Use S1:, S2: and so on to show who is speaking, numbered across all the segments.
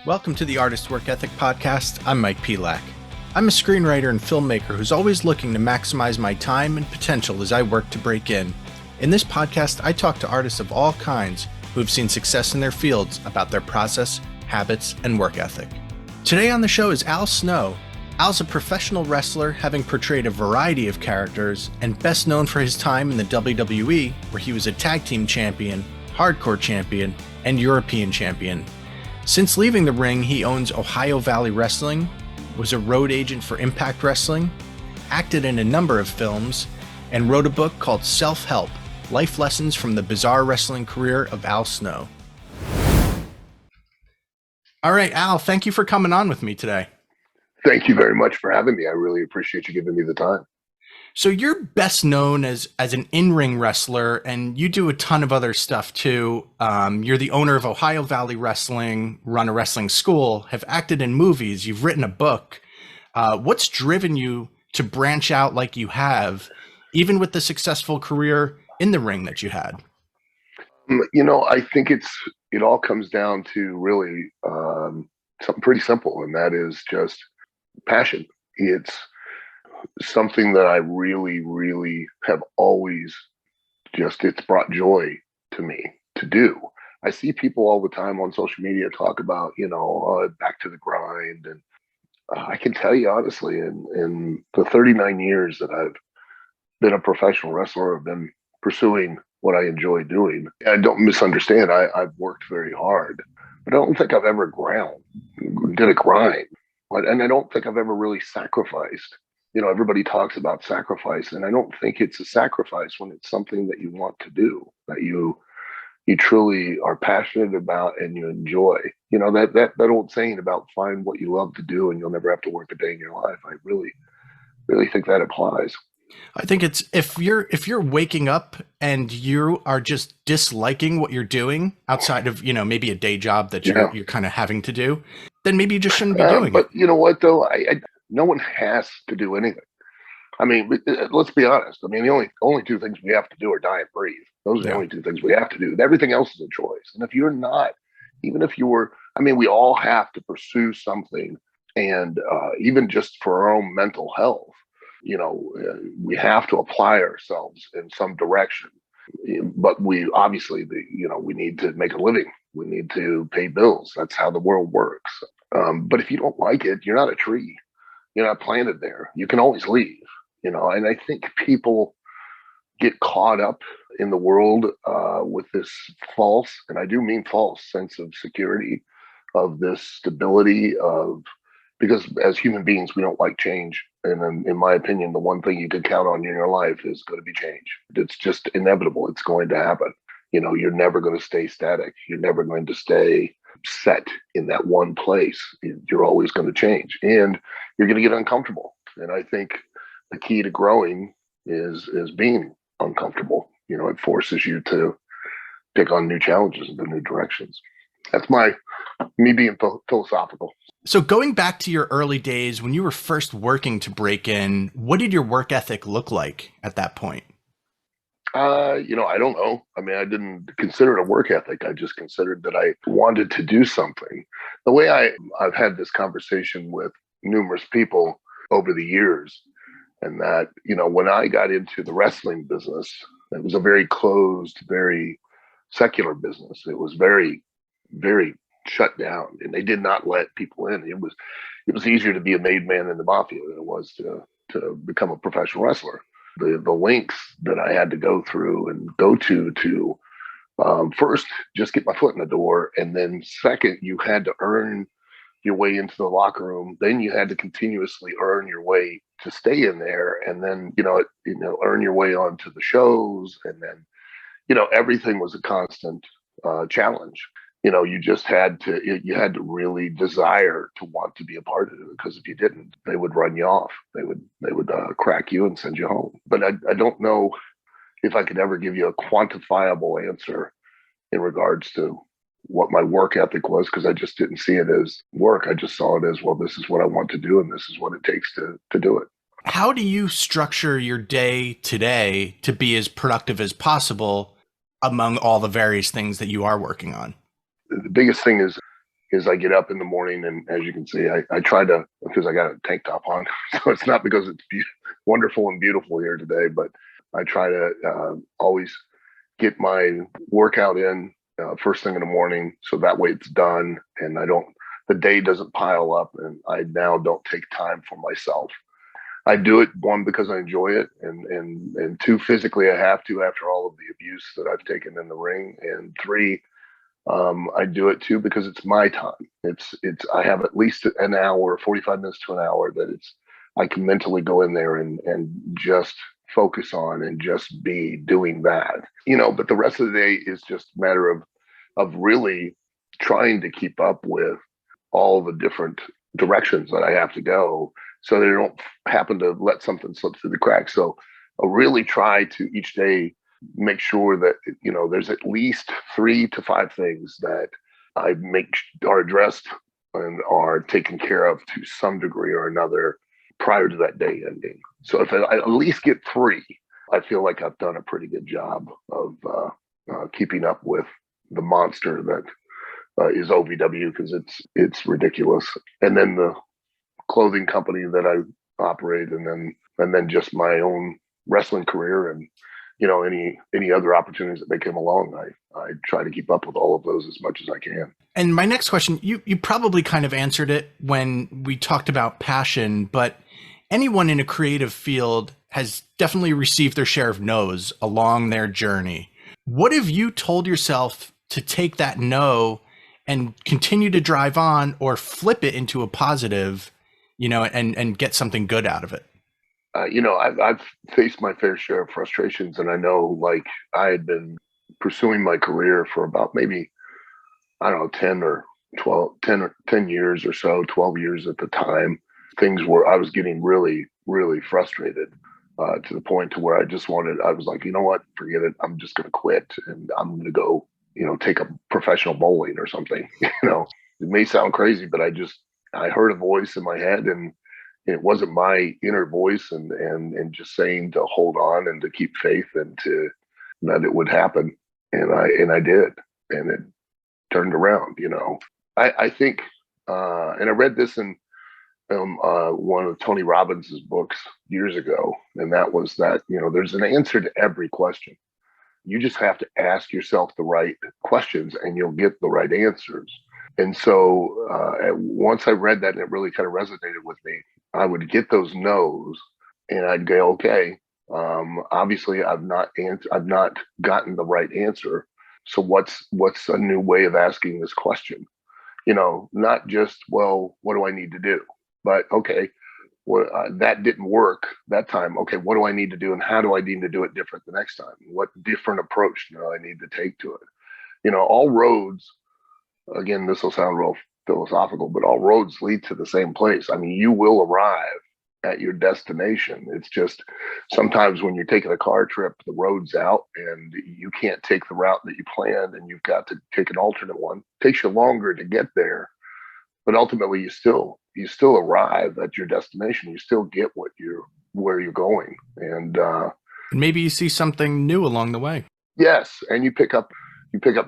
S1: Welcome to the Artist Work Ethic Podcast. I'm Mike Pelak. I'm a screenwriter and filmmaker who's always looking to maximize my time and potential as I work to break in. In this podcast, I talk to artists of all kinds who have seen success in their fields about their process, habits, and work ethic. Today on the show is Al Snow. Al's a professional wrestler, having portrayed a variety of characters, and best known for his time in the WWE, where he was a tag team champion, hardcore champion, and European champion. Since leaving the ring, he owns Ohio Valley Wrestling, was a road agent for Impact Wrestling, acted in a number of films, and wrote a book called Self-Help: Life Lessons from the Bizarre Wrestling Career of Al Snow. All right, Al, thank you for coming on with me today.
S2: Thank you very much for having me. I really appreciate you giving me the time.
S1: So you're best known as an in-ring wrestler, and you do a ton of other stuff too. You're the owner of Ohio Valley Wrestling, run a wrestling school, have acted in movies, you've written a book. What's driven you to branch out like you have, even with the successful career in the ring that you had?
S2: I think it all comes down to really something pretty simple, and that is just passion. It's something that I really, really have always it's brought joy to me to do. I see people all the time on social media talk about, back to the grind. And I can tell you honestly, in the 39 years that I've been a professional wrestler, I've been pursuing what I enjoy doing. I don't misunderstand. I've worked very hard, but I don't think I've ever did a grind. And I don't think I've ever really sacrificed. Everybody talks about sacrifice, and I don't think it's a sacrifice when it's something that you want to do, that you truly are passionate about and you enjoy. That old saying about find what you love to do and you'll never have to work a day in your life. I really, really think that applies.
S1: I think it's if you're waking up and you are just disliking what you're doing outside of, maybe a day job that you're kind of having to do, then maybe you just shouldn't be doing it.
S2: But you know what though? No one has to do anything. I mean, let's be honest. I mean, the only two things we have to do are die and breathe. Those are the only two things we have to do. Everything else is a choice. And if you're not, even if you were, we all have to pursue something. And even just for our own mental health, we have to apply ourselves in some direction. But we obviously, we need to make a living. We need to pay bills. That's how the world works. But if you don't like it, you're not a tree. You're not planted there. You can always leave, and I think people get caught up in the world with this false, and I do mean false, sense of security, of this stability because as human beings, we don't like change. And in my opinion, the one thing you can count on in your life is going to be change. It's just inevitable. It's going to happen. You're never going to stay static. You're never going to stay set in that one place. You're always going to change, and you're going to get uncomfortable. And I think the key to growing is being uncomfortable. It forces you to pick on new challenges and go new directions. That's me being philosophical.
S1: So going back to your early days when you were first working to break in, what did your work ethic look like at that point?
S2: I don't know. I didn't consider it a work ethic. I just considered that I wanted to do something. The way I've had this conversation with numerous people over the years, and that, when I got into the wrestling business, it was a very closed, very secular business. It was very, very shut down, and they did not let people in. It was easier to be a made man in the mafia than it was to become a professional wrestler. The links that I had to go through and go to first just get my foot in the door, and then second, you had to earn your way into the locker room. Then you had to continuously earn your way to stay in there, and then earn your way onto the shows, and then everything was a constant challenge. You just had to really desire to want to be a part of it, because if you didn't, they would run you off. They would crack you and send you home. But I don't know if I could ever give you a quantifiable answer in regards to what my work ethic was, because I just didn't see it as work. I just saw it as, well, this is what I want to do, and this is what it takes to do it.
S1: How do you structure your day today to be as productive as possible among all the various things that you are working on?
S2: The biggest thing is I get up in the morning, and as you can see, I try to, because I got a tank top on, so it's not because it's wonderful and beautiful here today, but I try to always get my workout in first thing in the morning, so that way it's done, and the day doesn't pile up, and I now don't take time for myself. I do it, one, because I enjoy it, and two, physically I have to, after all of the abuse that I've taken in the ring, and three, I do it too because it's my time. I have at least an hour, 45 minutes to an hour that I can mentally go in there and just focus on and just be doing that, but the rest of the day is just a matter of really trying to keep up with all the different directions that I have to go, so they don't happen to let something slip through the cracks. So I really try to each day make sure that, there's at least 3 to 5 things that I make are addressed and are taken care of to some degree or another prior to that day ending. So if I at least get 3, I feel like I've done a pretty good job of keeping up with the monster that is OVW, because it's ridiculous. And then the clothing company that I operate, and then just my own wrestling career, and any other opportunities that may come along, I try to keep up with all of those as much as I can.
S1: And my next question, you probably kind of answered it when we talked about passion, but anyone in a creative field has definitely received their share of no's along their journey. What have you told yourself to take that no and continue to drive on, or flip it into a positive, and get something good out of it?
S2: I've faced my fair share of frustrations, and I know, like, I had been pursuing my career for about maybe, I don't know, 10 years or so, 12 years at the time. I was getting really, really frustrated to the point to where I was like, you know what, forget it. I'm just going to quit, and I'm going to go, take up professional bowling or something. It may sound crazy, but I heard a voice in my head, and it wasn't my inner voice, and just saying to hold on and to keep faith, and that it would happen. And I did, and it turned around. I think, and I read this in one of Tony Robbins's books years ago, and that was that, there's an answer to every question. You just have to ask yourself the right questions, and you'll get the right answers. And so once I read that, and it really kind of resonated with me, I would get those no's, and I'd go, okay, obviously I've not gotten the right answer. So what's a new way of asking this question? Not just, well, what do I need to do? But okay, that didn't work that time. Okay, what do I need to do, and how do I need to do it different the next time? What different approach do I need to take to it? All roads, again, this will sound real philosophical, but all roads lead to the same place. I mean, you will arrive at your destination. It's just sometimes when you're taking a car trip, the road's out and you can't take the route that you planned, and you've got to take an alternate one. It takes you longer to get there, but ultimately you still arrive at your destination. You still get where you're going, and
S1: maybe you see something new along the way.
S2: Yes, and you pick up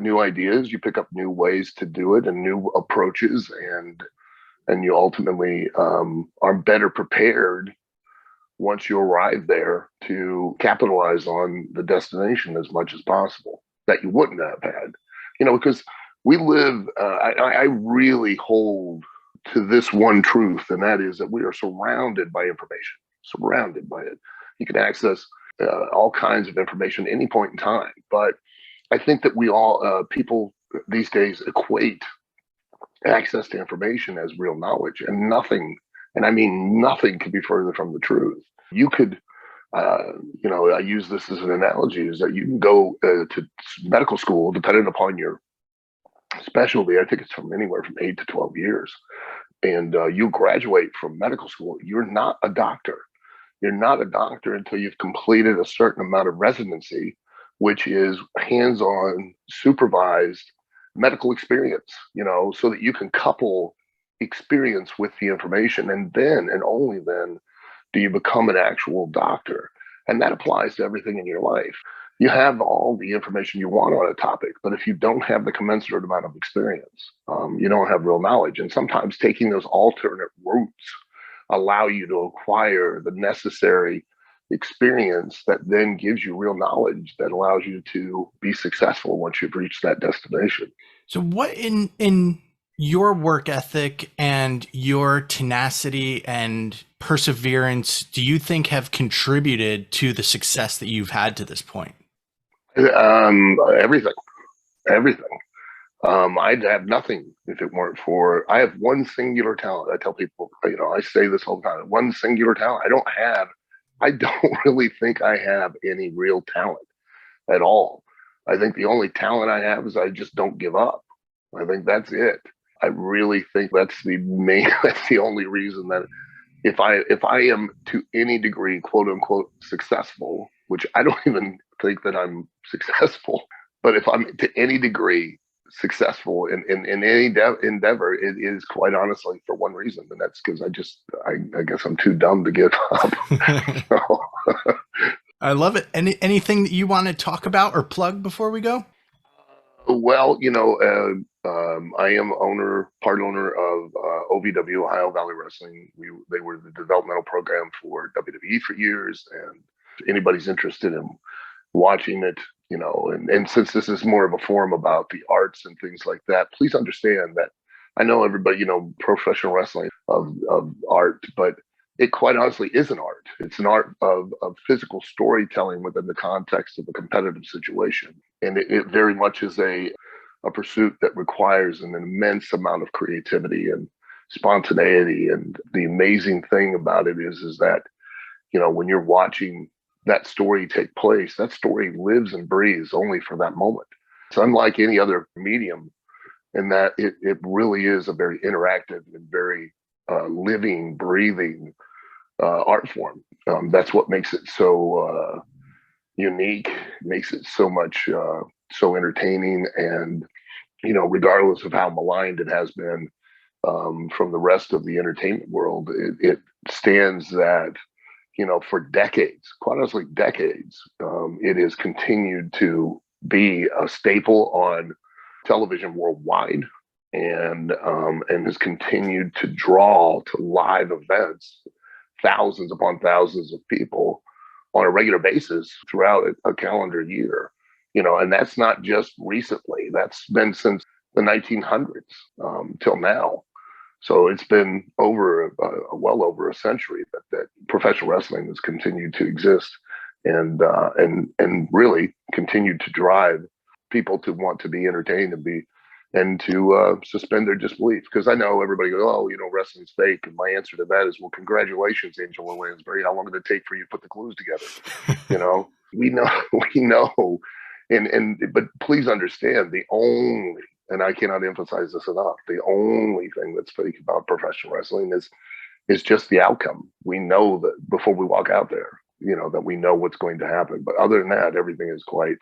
S2: new ideas, you pick up new ways to do it, and new approaches, and you ultimately are better prepared once you arrive there to capitalize on the destination as much as possible that you wouldn't have had. Because we live, I really hold to this one truth, and that is that we are surrounded by information, surrounded by it. You can access all kinds of information at any point in time, but I think that we all, people these days, equate access to information as real knowledge, and nothing, and I mean nothing, could be further from the truth. You could, I use this as an analogy, is that you can go to medical school, depending upon your specialty. I think it's from anywhere from 8 to 12 years. And you graduate from medical school. You're not a doctor. You're not a doctor until you've completed a certain amount of residency, which is hands-on, supervised medical experience, so that you can couple experience with the information. And then, and only then, do you become an actual doctor. And that applies to everything in your life. You have all the information you want on a topic, but if you don't have the commensurate amount of experience, you don't have real knowledge. And sometimes taking those alternate routes allow you to acquire the necessary experience that then gives you real knowledge that allows you to be successful once you've reached that destination.
S1: So what in your work ethic and your tenacity and perseverance do you think have contributed to the success that you've had to this point?
S2: Everything, everything. I'd have nothing if it weren't for, I have one singular talent. I tell people, I say this all the time, one singular talent. I don't really think I have any real talent at all. I think the only talent I have is I just don't give up. I think that's it. I really think that's that's the only reason that if I am to any degree, quote unquote, successful, which I don't even think that I'm successful, but if I'm to any degree successful in any endeavor, it is quite honestly for one reason, and that's because I guess I'm too dumb to give up. So,
S1: I love it. Anything that you want to talk about or plug before we go?
S2: well, I am part owner of OVW, Ohio Valley Wrestling. They were the developmental program for WWE for years, and if anybody's interested in watching it, and since this is more of a forum about the arts and things like that, please understand that I know everybody, professional wrestling of art, but it quite honestly is an art. It's an art of physical storytelling within the context of a competitive situation. And it very much is a pursuit that requires an immense amount of creativity and spontaneity. And the amazing thing about it is that, when you're watching that story take place, that story lives and breathes only for that moment. It's unlike any other medium in that it really is a very interactive and very living, breathing art form. That's what makes it so unique, makes it so much so entertaining, and regardless of how maligned it has been from the rest of the entertainment world, it stands that for decades, quite honestly, decades, it has continued to be a staple on television worldwide, and has continued to draw to live events thousands upon thousands of people on a regular basis throughout a calendar year. And that's not just recently. That's been since the 1900s till now. So it's been well over a century that professional wrestling has continued to exist, and really continued to drive people to want to be entertained and to suspend their disbelief. Because I know everybody goes, "Oh, wrestling's fake," and my answer to that is, "Well, congratulations, Angela Lansbury. How long did it take for you to put the clues together?" We know, but please understand, and I cannot emphasize this enough, the only thing that's fake about professional wrestling is just the outcome. We know that before we walk out there, that we know what's going to happen. But other than that, everything is quite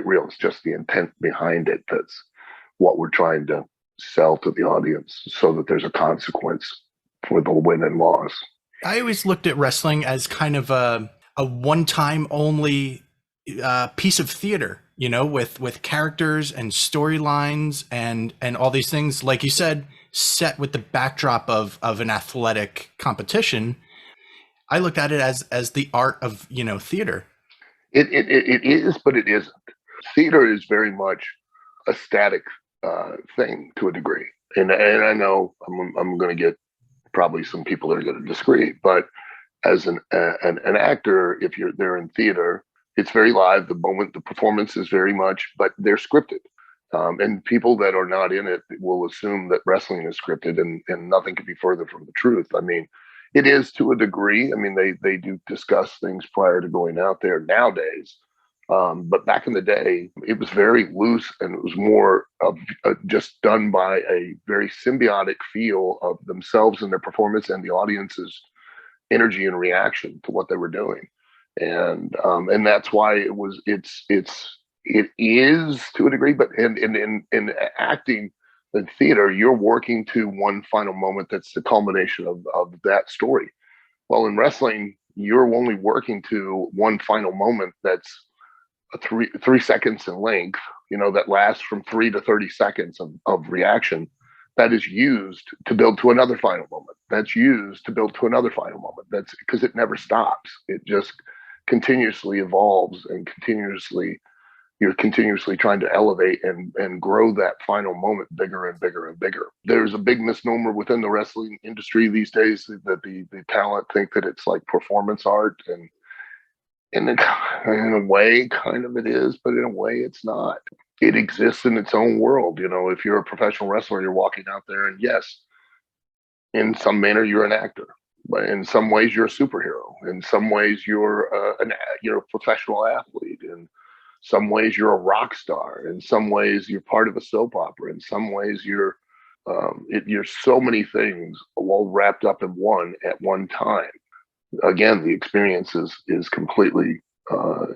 S2: real. It's just the intent behind it that's what we're trying to sell to the audience, so that there's a consequence for the win and loss.
S1: I always looked at wrestling as kind of a one-time only piece of theater, with characters and storylines and all these things, like you said, set with the backdrop of an athletic competition. I looked at it as the art of theater.
S2: It is, but it isn't. Theater is very much a static thing to a degree, and I know I'm going to get probably some people that are going to disagree, but as an actor, if you're there in theater, it's very live. The performance is very much, but they're scripted. And people that are not in it will assume that wrestling is scripted, and nothing could be further from the truth. I mean, it is to a degree. I mean, they do discuss things prior to going out there nowadays. But back in the day, it was very loose, and it was more of just done by a very symbiotic feel of themselves and their performance and the audience's energy and reaction to what they were doing. And that's why it's It is to a degree, but in acting and theater, you're working to one final moment that's the culmination of that story. Well, in wrestling, you're only working to one final moment that's a three seconds in length, that lasts from 3 to 30 seconds of reaction, that is used to build to another final moment. That's used to build to another final moment. That's because it never stops. It just continuously evolves and you're continuously trying to elevate and grow that final moment bigger and bigger and bigger. There's a big misnomer within the wrestling industry these days that the talent think that it's like performance art, and in a way, kind of it is, but in a way it's not. It exists in its own world. If you're a professional wrestler, you're walking out there, and yes, in some manner you're an actor, but in some ways you're a superhero. In some ways you're a professional athlete. In some ways you're a rock star. In some ways you're part of a soap opera. In some ways you're so many things all wrapped up in one at one time. Again, the experience is completely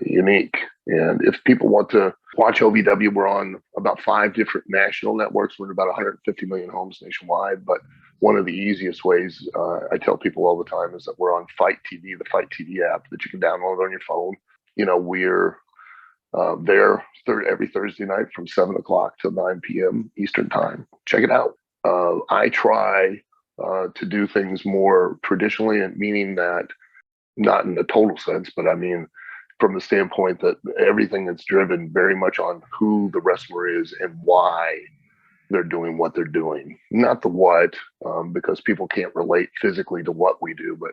S2: unique. And if people want to watch OVW, we're on about 5 different national networks. We're in about 150 million homes nationwide. But one of the easiest ways, I tell people all the time, is that we're on Fight TV, the Fight TV app that you can download on your phone. We're there every Thursday night from 7 o'clock to 9 p.m. Eastern time. Check it out. I try to do things more traditionally, and meaning that not in the total sense, but I mean from the standpoint that everything that's driven very much on who the wrestler is and why they're doing what they're doing, not the what, because people can't relate physically to what we do, but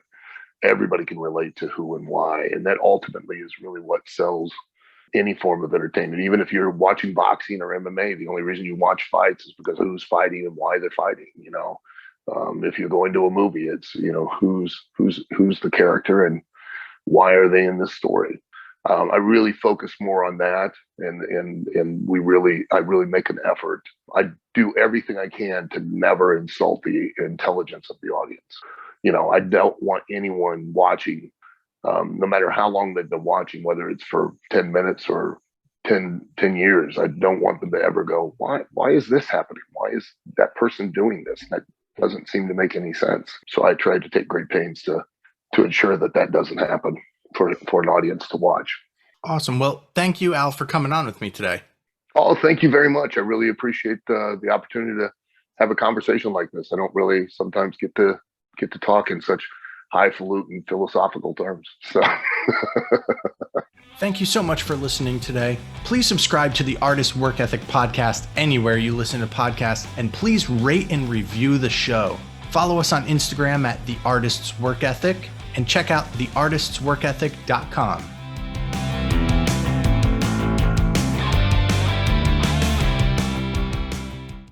S2: everybody can relate to who and why. And that ultimately is really what sells any form of entertainment. Even if you're watching boxing or MMA, the only reason you watch fights is because who's fighting and why they're fighting. If you're going to a movie, it's who's the character and why are they in this story. I really focus more on that, and I really make an effort. I do everything I can to never insult the intelligence of the audience. I don't want anyone watching, no matter how long they've been watching, whether it's for 10 minutes or 10 years, I don't want them to ever go, why is this happening? Why is that person doing this? That doesn't seem to make any sense. So I try to take great pains to ensure that doesn't happen for an audience to watch.
S1: Awesome. Well, thank you, Al, for coming on with me today.
S2: Oh, thank you very much. I really appreciate the opportunity to have a conversation like this. I don't really sometimes get to talk in such highfalutin philosophical terms. So
S1: thank you so much for listening today. Please subscribe to the Artist Work Ethic podcast anywhere you listen to podcasts, and please rate and review the show. Follow us on Instagram at The Artist's Work Ethic, and check out theartistsworkethic.com.